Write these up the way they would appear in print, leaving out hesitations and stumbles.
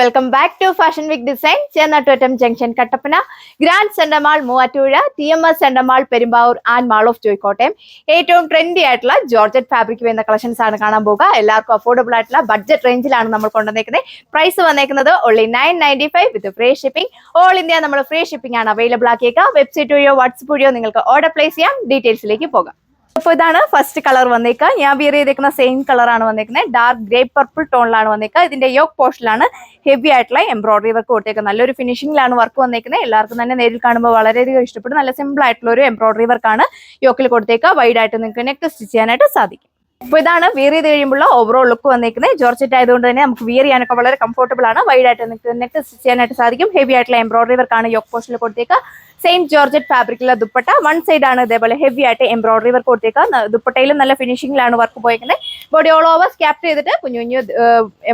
Welcome back to fashion week design. Chennattuvattam junction Kattappana, grand centre mall Muvattupuzha, TMS centre mall Perumbavoor and mall of Joy Kottayam. ഏറ്റവും trendy ആയിട്ടുള്ള georgette fabric വരുന്ന collections ആണ് കാണാൻ പോകുക. എല്ലാവർക്കും അഫോർഡബിൾ ആയിട്ടുള്ള ബഡ്ജറ്റ് റേഞ്ചിലാണ് നമ്മൾ കൊണ്ടുവന്നേക്കുന്നത്. പ്രൈസ് വന്നേക്കുന്നത് ഓൺലി 995 വിത്ത് ഫ്രീ ഷിപ്പിംഗ്. ഓൾ ഇന്ത്യ നമ്മൾ ഫ്രീ ഷിപ്പിംഗ് ആണ് അവൈലബിൾ ആക്കിയേക്കുക. വെബ്സൈറ്റ് വഴിയോ വാട്സ്ആപ്പ് വഴിയോ നിങ്ങൾക്ക് ഓർഡർ പ്ലേസ് ചെയ്യാം. ഡീറ്റെയിൽസിലേക്ക് പോകാം. അപ്പോൾ ഇതാണ് ഫസ്റ്റ് കളർ വന്നേക്കുക. ഞാൻ വിയർ ചെയ്തേക്കുന്ന സെയിം കളറാണ് വന്നേക്കുന്നത്. ഡാർക്ക് ഗ്രേ പർപ്പിൾ ടോണിലാണ് വന്നേക്കുക. ഇതിന്റെ യോക്ക് പോർഷനിലാണ് ഹെവി ആയിട്ടുള്ള എംബ്രോയിഡറി വർക്ക് കൊടുത്തേക്കുന്നത്. നല്ലൊരു ഫിനിഷിംഗിലാണ് വർക്ക് വന്നേക്കുന്നത്. എല്ലാവർക്കും തന്നെ നേരിൽ കാണുമ്പോൾ വളരെയധികം ഇഷ്ടപ്പെടും. നല്ല സിമ്പിൾ ആയിട്ടുള്ള ഒരു എംബ്രോയിഡറി വർക്കാണ് യോക്കിൽ കൊടുത്തേക്കുക. വൈഡ് ആയിട്ട് നിങ്ങൾക്ക് നെക്ക് സ്റ്റിച്ച് ചെയ്യാനായിട്ട് സാധിക്കും. അപ്പോൾ ഇതാണ് വിയർ ചെയ്ത് കഴിയുമ്പോൾ ഓവറോൾ ലുക്ക് വന്നേക്കുന്നത്. ജോർജറ്റ് ആയതുകൊണ്ട് തന്നെ നമുക്ക് വിയർ ചെയ്യാനൊക്കെ വളരെ കംഫർട്ടബിൾ ആണ്. വൈഡ് ആയിട്ട് നിങ്ങൾക്ക് നെക്ക് സ്റ്റിച്ച് ചെയ്യാനായിട്ട് സാധിക്കും. ഹെവി ആയിട്ടുള്ള എംബ്രോയിഡറി വർക്കാണ് യോക്ക് പോർഷനിൽ കൊടുത്തേക്കുക. സെയിം ജോർജറ്റ് ഫാബ്രിക്കിലെ ദുപ്പട്ട വൺ സൈഡ് ആണ് ഇതേപോലെ ഹെവി ആയിട്ട് എംബ്രോയിഡറി വർക്ക് കൊടുത്തേക്കുക. ദുപ്പട്ടയിലും നല്ല ഫിനിഷിംഗിലാണ് വർക്ക് പോയേക്കുന്നത്. ബോഡി ഓൾ ഓവർ സ്കാപ്റ്റ് ചെയ്തിട്ട് കുഞ്ഞു കുഞ്ഞു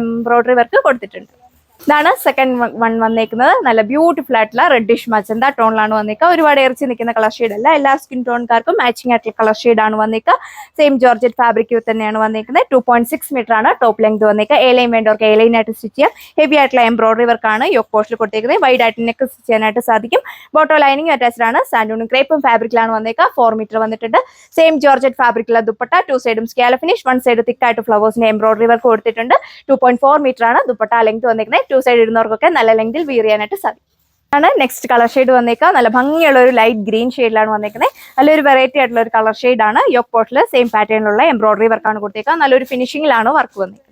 എംബ്രോയിഡറി വർക്ക് കൊടുത്തിട്ടുണ്ട്. ഇതാണ് സെക്കൻഡ് വൺ വന്നേക്കുന്നത്. നല്ല ബ്യൂട്ടിഫുൾ ആയിട്ടുള്ള റെഡിഷ് മജന്ത ടോണിലാണ് വന്നേക്കുക. ഒരുപാട് ഇറച്ചി നിൽക്കുന്ന കളർ ഷെയ്ഡ് അല്ല. എല്ലാ സ്കിൻ ടോൺകാർക്കും മാച്ചിങ് ആയിട്ടുള്ള കളർ ഷെയ്ഡാണ് വന്നേക്കുക. സെയിം ജോർജറ്റ് ഫാബ്രിക് തന്നെയാണ് വന്നേക്കുന്നത്. 2.6 മീറ്റർ ആണ് ടോപ്പ് ലെങ്ത് വന്നേക്കുക. A-ലൈൻ വേണ്ടവർക്ക് A-ലൈൻ ആയിട്ട് സ്റ്റിച്ച് ചെയ്യാം. ഹെവി ആയിട്ടുള്ള എംബ്രോയിഡറി വർക്കാണ് യോക്ക് പോസ്റ്റിൽ കൊടുത്തേക്കുന്നത്. വൈഡ് ആയിട്ട് നെക്ക് സ്റ്റിച്ച് ചെയ്യാനായിട്ട് സാധിക്കും. ബോട്ടോ ലൈനിങ് അറ്റാച്ച്ഡ് ആണ്. സാൻഡൂണും ക്രേപ്പും ഫാബ്രിക്കിലാണ് വന്നേക്കുക. 4 മീറ്റർ വന്നിട്ടുണ്ട്. സെയിം ജോർജറ്റ് ഫാബ്രിക്കിലെ ദുപ്പട്ട 2 സൈഡും സ്കാല ഫിനിഷ്, 1 സൈഡ് തിക്കായിട്ട് ഫ്ലവേഴ്സിന്റെ എംബ്രോയിഡറി വർക്ക് കൊടുത്തിട്ടുണ്ട്. 2.4 മീറ്റർ ആണ് ദുപ്പട്ട ലെങ്ത് വന്നേക്കുന്നത്. 2 സൈഡ് ഇടുന്നവർക്കൊക്കെ നല്ല ലെങ്തിൽ വിയർ ചെയ്യാനായിട്ട് സാധിക്കും. നെക്സ്റ്റ് കളർ ഷെയ്ഡ് വന്നേക്കുക. നല്ല ഭംഗിയുള്ള ഒരു ലൈറ്റ് ഗ്രീൻ ഷെയ്ഡിലാണ് വന്നേക്കുന്നത്. നല്ലൊരു വെറൈറ്റി ആയിട്ടുള്ള ഒരു കളർ ഷെയ്ഡാണ്. യോക്ക് പോർട്ടിൽ സെയിം പാറ്റേണിലുള്ള എംബ്രോയിഡറി വർക്കാണ് കൊടുത്തേക്കുക. നല്ലൊരു ഫിനിഷിംഗിലാണ് വർക്ക് വന്നേക്കുന്നത്.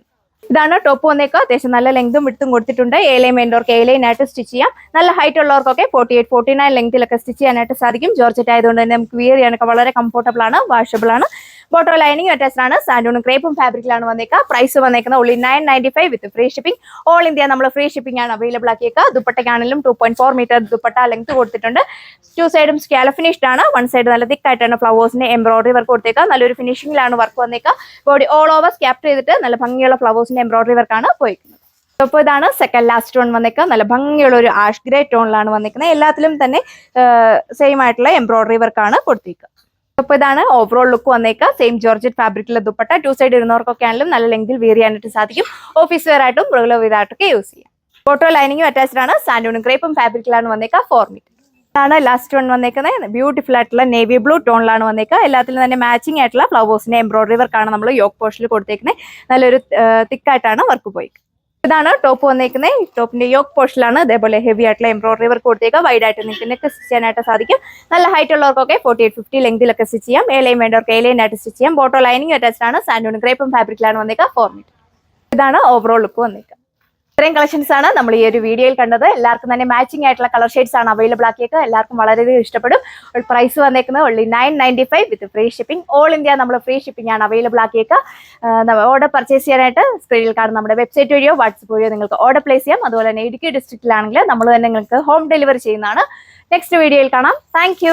ഇതാണ് ടോപ്പ് വന്നേക്കുക. അത്യാവശ്യം നല്ല ലെങ്തും വിട്ടും കൊടുത്തിട്ടുണ്ട്. A-ലൈൻ വേണ്ടവർക്ക് A-ലൈൻ ആയിട്ട് സ്റ്റിച്ച് ചെയ്യാം. നല്ല ഹൈറ്റ് ഉള്ളവർക്കൊക്കെ 48-49 ലെങ്തിലൊക്കെ സ്റ്റിച്ച് ചെയ്യാനായിട്ട് സാധിക്കും. ജോർജറ്റ് ആയതുകൊണ്ട് തന്നെ നമുക്ക് വിയർ ചെയ്യാനൊക്കെ വളരെ കംഫർട്ടബിൾ ആണ്, വാഷബിൾ ആണ്. ബോട്ടോ ലൈനിങ് അറ്റാച്ച്ഡ് ആണ്. സാൻഡൂണും ക്രേപ്പും ഫാബ്രിക്കിലാണ് വന്നേക്കുക. പ്രൈസ് വന്നേക്കുന്നത് ഓൺലി 995 വിത്ത് ഫ്രീ ഷിപ്പിംഗ്. ഓൾ ഇന്ത്യ നമ്മൾ ഫ്രീ ഷിപ്പിംഗ് ആണ് അവൈലബിൾ ആക്കിയേക്കുക. ദുപ്പട്ടയ്ക്കാണെങ്കിലും 2.4 മീറ്റർ ദുപ്പട്ട ലെങ്ത് കൊടുത്തിട്ടുണ്ട്. 2 സൈഡും സ്കാല ഫിനിഷ്ഡ് ആണ്. 1 സൈഡ് നല്ല തിക്കായിട്ടാണ് ഫ്ലവേഴ്സിന്റെ എംബ്രോയിഡറി വർക്ക് കൊടുത്തേക്കുക. നല്ലൊരു ഫിനിഷിംഗിലാണ് വർക്ക് വന്നേക്കുക. ബോഡി ഓൾ ഓവർ സ്കാപ്റ്റ് ചെയ്തിട്ട് നല്ല ഭംഗിയുള്ള ഫ്ലവേഴ്സിന്റെ എംബ്രോയിഡറി വർക്കാണ് പോയിരിക്കുന്നത്. അപ്പോൾ ഇതാണ് സെക്കൻഡ് ലാസ്റ്റ് ടോൺ വന്നേക്കുക. നല്ല ഭംഗിയുള്ള ഒരു ആഷ് ഗ്രേ ടോണിലാണ് വന്നേക്കുന്നത്. എല്ലാത്തിലും തന്നെ സെയിം ആയിട്ടുള്ള എംബ്രോയിഡറി വർക്കാണ് കൊടുത്തേക്കുക. അപ്പോൾ ഇതാണ് ഓവറോൾ ലുക്ക് വന്നേക്കുക. സെയിം ജോർജറ്റ് ഫാബ്രിക്കിലെ ദുപ്പട്ട 2 സൈഡ് ഇടുന്നവർക്കൊക്കെ ആണെങ്കിലും നല്ല ലെങ്തിൽ വിയർ ചെയ്യാനായിട്ട് സാധിക്കും. ഓഫീസ് വെയർ ആയിട്ടും റെഗുലർ വെയർ ആയിട്ടൊക്കെ യൂസ് ചെയ്യാം. ബോട്ടോ ലൈനിങ്ങും അറ്റാച്ച്ഡ് ആണ്. സാൻഡൂണും ക്രേപ്പും ഫാബ്രിക്കിലാണ് വന്നേക്കുക. 4 മീറ്റർ ആണ് ലാസ്റ്റ് വൺ വന്നേക്കുന്നത്. ബ്യൂട്ടിഫുൾ ആയിട്ടുള്ള നേവി ബ്ലൂ ടോണിലാണ് വന്നേക്കുക. എല്ലാത്തിലും തന്നെ മാച്ചിങ് ആയിട്ടുള്ള ഫ്ലവേഴ്സിന്റെ എംബ്രോയിഡറി വർക്കാണ് നമ്മൾ യോക്ക് പോർഷനിൽ കൊടുത്തേക്കുന്നത്. നല്ലൊരു തിക്കായിട്ടാണ് വർക്ക് പോയി. ഇതാണ് ടോപ്പ് വന്നേക്കുന്നത്. ടോപ്പിന്റെ യോക്ക് പോർഷനിലാണ് ഇതേപോലെ ഹെവി ആയിട്ടുള്ള എംബ്രോയിഡറി വർക്ക് കൊടുത്തേക്കുക. വൈഡ് ആയിട്ട് നിങ്ങൾക്ക് നെക്ക് സ്റ്റിച്ച് ചെയ്യാനായിട്ട് സാധിക്കും. നല്ല ഹൈറ്റ് ഉള്ളവർക്കൊക്കെ 48-50 ലെങ്തിലൊക്കെ സ്റ്റിച്ച് ചെയ്യാം. A-ലൈൻ വേണ്ടവർക്ക് A-ലൈൻ ആയിട്ട് സ്റ്റിച്ച് ചെയ്യാം. ബോട്ടോ ലൈനിങ് അറ്റാച്ച്ഡ് ആണ്. സാൻഡൂണും ക്രേപ്പും ഫാബ്രിക്കിലാണ് വന്നേക്കുക. 4 മീറ്റർ. ഇതാണ് ഓവറോൾ ലുക്ക് വന്നേക്കുക. ഇത്രയും കളക്ഷൻസ് ആണ് നമ്മൾ ഈ ഒരു വീഡിയോയിൽ കണ്ടത്. എല്ലാവർക്കും തന്നെ മാച്ചിങ് ആയിട്ടുള്ള കളർ ഷെയ്ഡ്സ് ആണ് അവൈലബിൾ ആക്കിയേക്കുക. എല്ലാവർക്കും വളരെയധികം ഇഷ്ടപ്പെടും. പ്രൈസ് വന്നേക്കുന്നത് ഓൺലി 995 വിത്ത് ഫ്രീ ഷിപ്പിംഗ്. ഓൾ ഇന്ത്യ നമ്മൾ ഫ്രീ ഷിപ്പിംഗ് ആണ് അവൈലബിൾ ആക്കിയേക്കുക. ഓർഡർ പർച്ചേസ് ചെയ്യാനായിട്ട് സ്ക്രീനിൽ കാണുന്ന നമ്മുടെ വെബ്സൈറ്റ് വഴിയോ വാട്സ്ആപ്പ് വഴിയോ നിങ്ങൾക്ക് ഓർഡർ പ്ലേസ് ചെയ്യാം. അതുപോലെ തന്നെ ഇടുക്കി ഡിസ്ട്രിക്റ്റിലാണെങ്കിൽ നമ്മൾ തന്നെ നിങ്ങൾക്ക് ഹോം ഡെലിവറി ചെയ്യുന്നതാണ്. നെക്സ്റ്റ് വീഡിയോയിൽ കാണാം. താങ്ക്